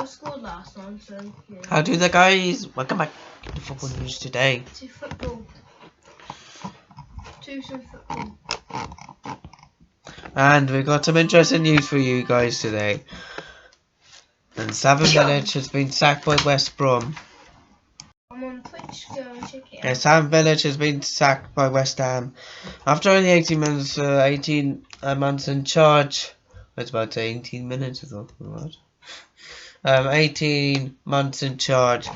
I scored last time, so yeah. How do the guys? Welcome back to football news today. To football. To some football. And we've got some interesting news for you guys today. And Slaven Bilic has been sacked by West Brom. I'm on Twitch, go and check it out. Yeah, Slaven Bilic has been sacked by West Ham after only 18 months in charge. I was about to say 18 minutes, I thought. What? 18 months in charge.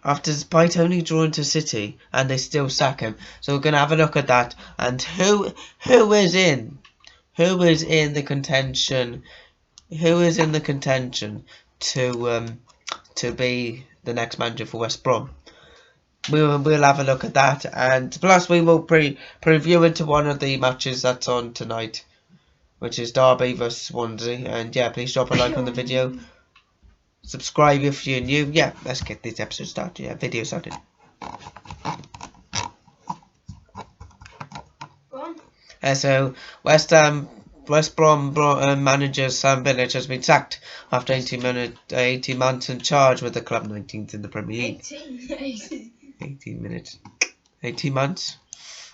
After despite only drawing to City, and they still sack him. So we're gonna have a look at that and who is in the contention. Who is in the contention to be the next manager for West Brom? We'll have a look at that, and plus we will preview into one of the matches that's on tonight, which is Derby vs Swansea. And yeah, please drop a like on the video. Subscribe if you're new. Yeah, let's get this episode started. Yeah, video started. Go on. So West Brom manager Slaven Bilic has been sacked after 18 months in charge with the club, 19th in the Premier League. 18 months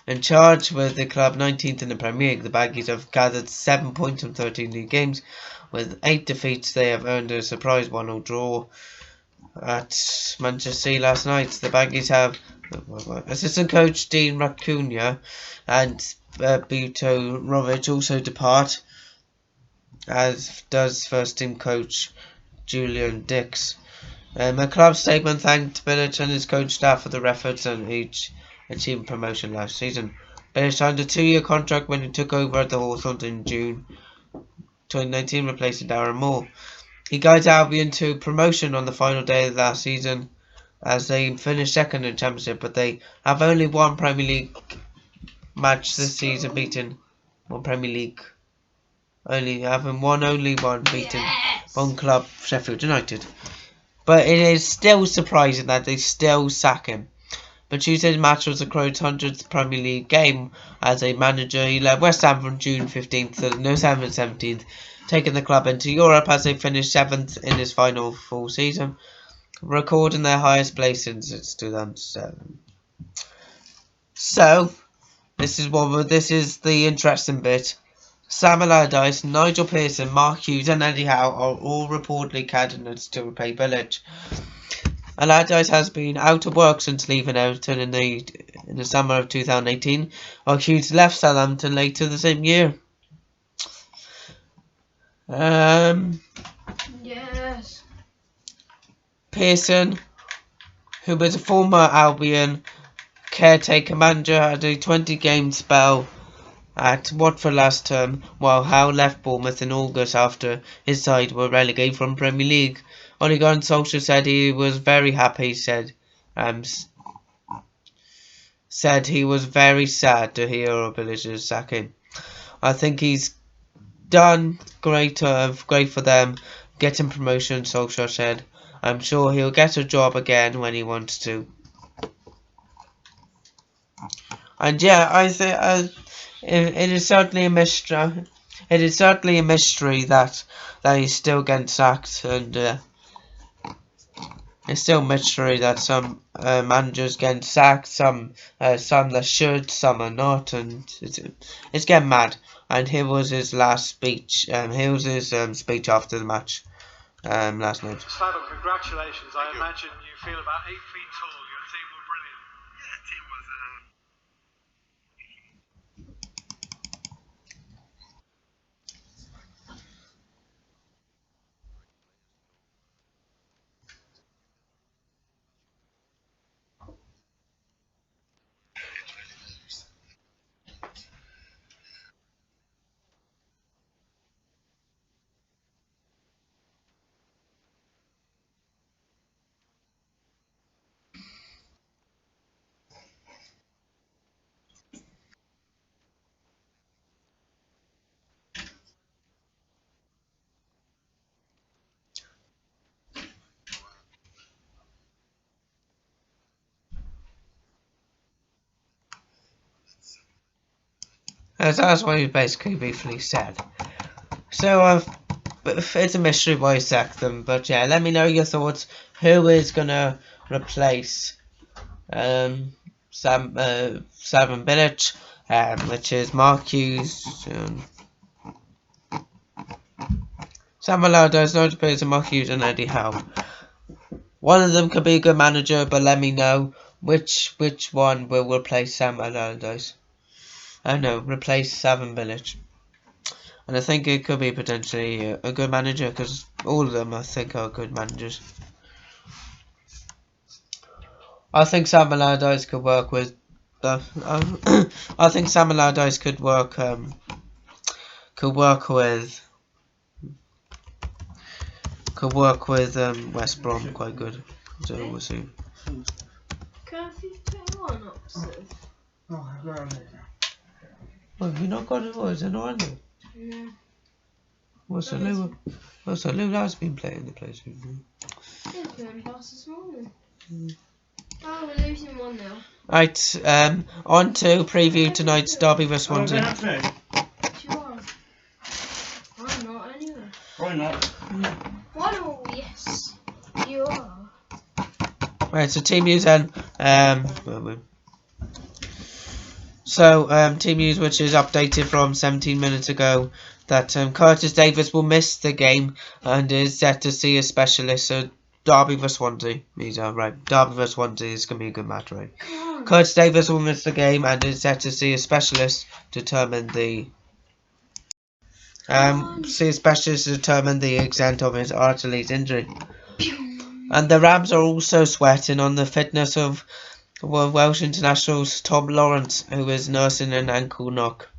in charge with the club, 19th in the Premier League. The Baggies have gathered 7 points from 13 league games. With 8 defeats, they have earned a surprise 1-0 draw at Manchester City last night. The Baggies have assistant coach Dean Racuna and Buto Rovic also depart, as does first team coach Julian Dix. The club statement thanked Bilic and his coach staff for their efforts and each achieved promotion last season. Bilic signed a 2-year contract when he took over at the Hawthorns in June 2019, replacing Darren Moore. He guided Albion to promotion on the final day of last season as they finished second in the Championship, but they have only one Premier League match this season, beaten one Premier League. Having won only one, beaten one club, Sheffield United. But it is still surprising that they still sack him. But Tuesday's match was the Crows' 100th Premier League game as a manager. He led West Ham from June 15th to November 17th, taking the club into Europe as they finished 7th in his final full season, recording their highest place since 2007. So, this is the interesting bit. Sam Allardyce, Nigel Pearson, Mark Hughes and Eddie Howe are all reportedly candidates to repay Bilic. Allardyce has been out of work since leaving Everton in the summer of 2018, while Hughes left Southampton later the same year. Yes. Pearson, who was a former Albion caretaker manager, had a 20-game spell at Watford last term, while Howe left Bournemouth in August after his side were relegated from Premier League. Ole Gunnar Solskjaer said he was very happy. Said he was very sad to hear of Bilic's sacking. I think he's done great for them, getting promotion. Solskjaer said, "I'm sure he'll get a job again when he wants to." And yeah, I think it is certainly a mystery. It is certainly a mystery that he's still getting sacked, and it's still a mystery that some managers getting sacked, some that should, some are not, and it's getting mad. And here was his last speech. Here was his speech after the match last night. Slaven, congratulations. I imagine you feel about 8 feet tall. Your team were brilliant. Yeah, the team was. That's what he basically briefly said. So it's a mystery why he sacked them. But yeah, let me know your thoughts. Who is gonna replace Slaven Bilic, which is Mark Hughes. Sam Allardyce, no debate to Mark Hughes and Eddie Howe. One of them could be a good manager, but let me know which one will replace Sam Allardyce. I know, replace Slaven Bilic. And I think it could be potentially a good manager, because all of them I think are good managers. I think Sam Allardyce could work with I think Sam Allardyce could work with West Brom quite good. So we'll see. Can you put on opposite? Well, have you not got it? Is it not on there? No. What's the Lou? What's the Lou has been playing the place? He's playing past this morning. Oh, we're losing 1-0. Right, on to preview tonight's derby vs Swansea. You are. I'm not anyway. Why not? 1-0, yes. You are. Right, so team news then. Team news, which is updated from 17 minutes ago, that Curtis Davis will miss the game and is set to see a specialist. So derby vs Swansea. Right, derby vs Swansea is going to be a good match, right? Curtis Davis will miss the game and is set to see a specialist determine the extent of his Achilles injury. And the Rams are also sweating on the fitness of Welsh internationals Tom Lawrence, who is nursing an ankle knock.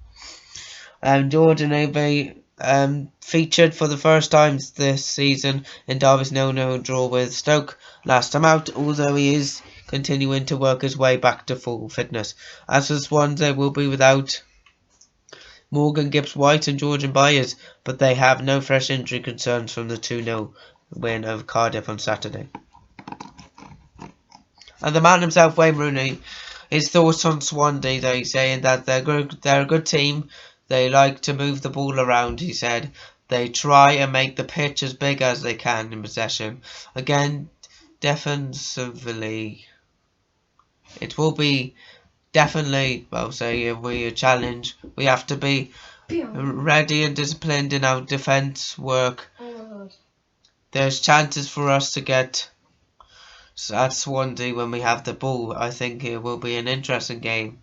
Jordan Abe featured for the first time this season in Derby's 0-0 draw with Stoke last time out, although he is continuing to work his way back to full fitness. As for Swansea, will be without Morgan Gibbs-White and Georgian Byers, but they have no fresh injury concerns from the 2-0 win over Cardiff on Saturday. And the man himself, Wayne Rooney, his thoughts on Swansea, though, he's saying that they're a good team. They like to move the ball around, he said. They try and make the pitch as big as they can in possession. Again, defensively, it will be definitely, I'll say, a challenge. We have to be ready and disciplined in our defence work. There's chances for us to get at Swansea when we have the ball. I think it will be an interesting game.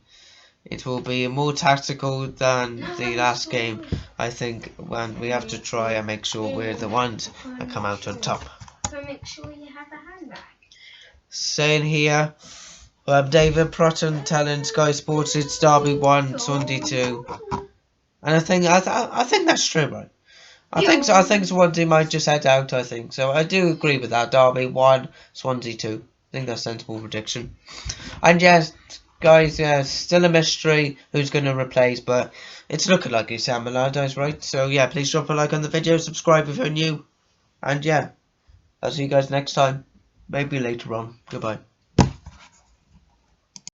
It will be more tactical than the last game, I think, when we have to try and make sure we're the ones that come out on top. So make sure you have a hand back. Saying here, David Protton telling Sky Sports it's Derby 1, Swansea 2. And I think that's true, right? I think Swansea might just head out, I think. So I do agree with that. Derby 1, Swansea 2. I think that's a sensible prediction. And yes, guys, still a mystery who's going to replace, but it's looking like it's Sam Allardyce, right? So yeah, please drop a like on the video, subscribe if you're new. And yeah, I'll see you guys next time. Maybe later on. Goodbye.